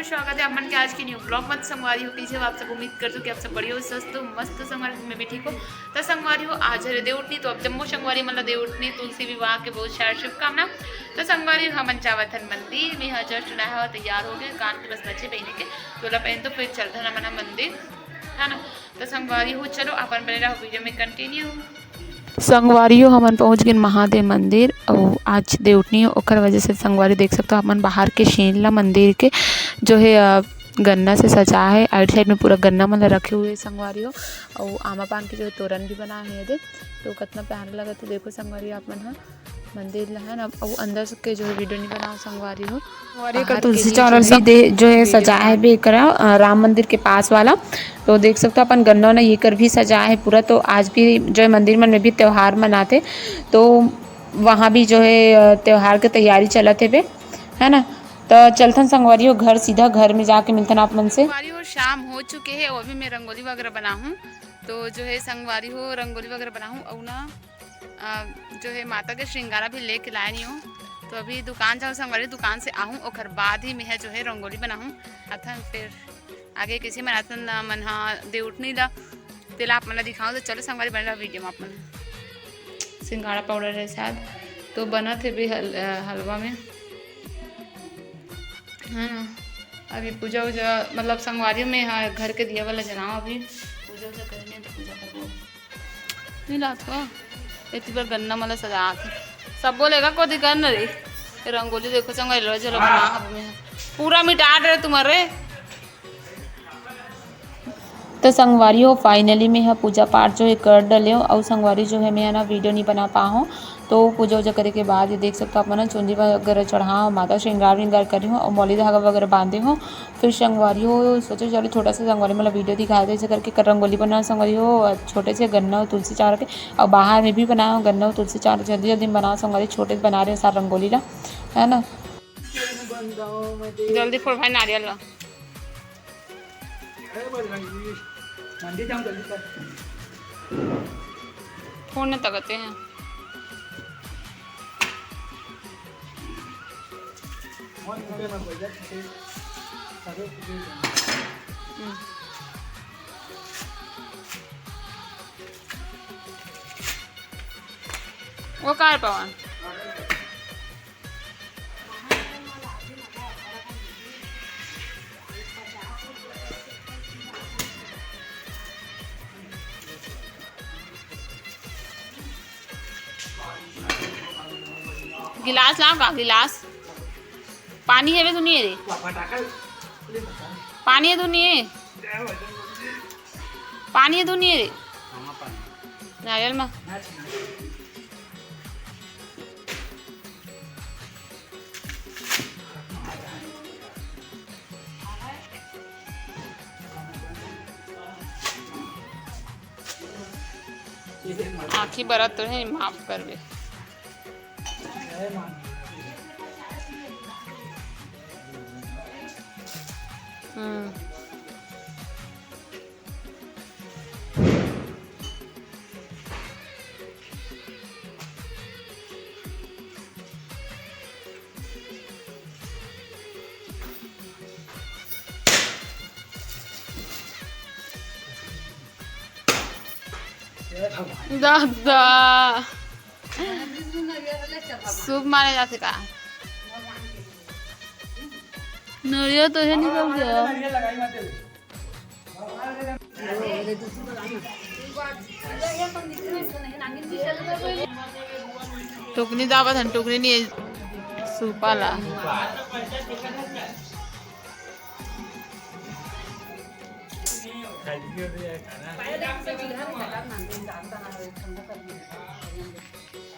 और स्वागत है अपन के आज की न्यू ब्लॉग मत संगवारी हो पीछे आप सब उम्मीद करते हो कि आप सब बढ़िया हो स्वस्थ हो मस्त संगवारी में भी ठीक हो तो संगवारी हो आज है देवउठनी तो अब जम्मू संगवारी मतलब देवउठनी तुलसी विवाह के बहुत सारी शुभकामना तो संगवारी हम जावथन मंदिर में यहाँ जस्ट नया हुआ तैयार हो गए कान के बस बच्चे पहने के तोला पहन तो फिर चलता ना मना मंदिर है ना तो संगवारी हो चलो अपन बने रहो वीडियो में कंटिन्यू। संगवारियों हमन पहुँच गए महादेव मंदिर और आज देवउठनी ओकर वजह से संगवारी देख सकते हो अपन बाहर के शेनला मंदिर के जो है गन्ना से सजा है आइट साइड में पूरा गन्ना मतलब रखे हुए संगवारियों और आमा पान के जो तोरण भी बना है देख तो कितना प्यारा लगा तो देखो संगवारी आप मन है मंदिर है ना और अंदर के जो है वीडियो नहीं बनाओ संगवारी हो और तुलसी चौरस भी जो है सजाया है भी करा राम मंदिर के पास वाला तो देख सकते हो अपन गन्ना ये कर भी सजाया है पूरा। तो आज भी जो है मंदिर में भी त्यौहार मनाते तो वहाँ भी जो है त्यौहार की तैयारी चला थे बे है ना तो चलथन संगवारी हो घर सीधा घर में जाके मिलथन आप मन से। संगवारी हो शाम हो चुके हैं और भी मैं रंगोली वगैरह बनाऊँ तो जो है संगवारी हो रंगोली वगैरह बनाऊँ और ना जो है माता के श्रृंगारा भी लेके लाए नहीं हूँ तो अभी दुकान जाऊँ संगवारी दुकान से आऊँ और बाद ही मैं जो है रंगोली बनाऊँ अथन फिर आगे किसी में अथन मन हाँ देवउठनी ला तेला आप मन दिखाऊँ तो चलो संगवारी बन रहा वीडियो में आप मन सिंगाड़ा पाउडर है शायद तो बना थे भी हलवा में है ना। अभी पूजा वूजा मतलब संगवारी में हाँ घर के दिया वाला जलाओ अभी पूजा वूजा करने तो पूजा करो नहीं लात को इतनी बार गन्ना मतलब सजा थे सब बोलेगा को दिक्कत न रही रंगोली देखो संगवारी चलो बना पूरा मिटा रहे तुम्हारे तो संगवारी हो फाइनली में है पूजा पाठ जो है कर डले हो और संगवारी जो है मैं ना वीडियो नहीं बना पा हूँ तो पूजा वूजा करे के बाद ये देख सकते हो अपना चुंदी वगैरह चढ़ाओ माता श्रृंगार विंगार करी हो और मौली धागा वगैरह बांधे हो फिर संगवारी हो सोचो चलो छोटा सा संगवारी मतलब वीडियो दिखाया था ऐसे करके रंगोली बनाओ संगवारी हो छोटे से गन्ना हो तुलसी चावल के और बाहर में भी बनाओ गन्ना हो तुलसी चावल जल्दी जल्दी बनाओ संगवारी छोटे से बना रहे हो सारा रंगोली ला है ना जल्दी फोड़ भाई नारियल ला फोड़ने तकते हैं वो कार पवन गिलास लाओ का गिलास पानी है वे सुनिए रे पानी है दुनिए पानी है दुनिए रे नारियल में आखी बरत तो है माफ कर बे दादा शुभ माने जाते का नरिया तो है निकल गया टुकनी दावत है टुकनी नहीं सुपाला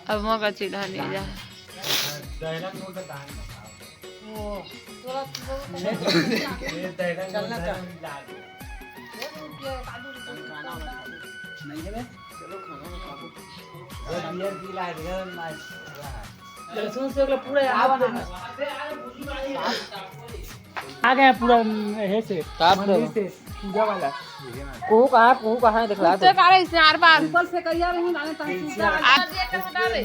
अब मौका चिढ़ा नहीं जा आ गया पूरा है से पूजा वाला कोहू कहाँ दिखला तो कारे इसने आर बार ऊपर से करिया नहीं डाले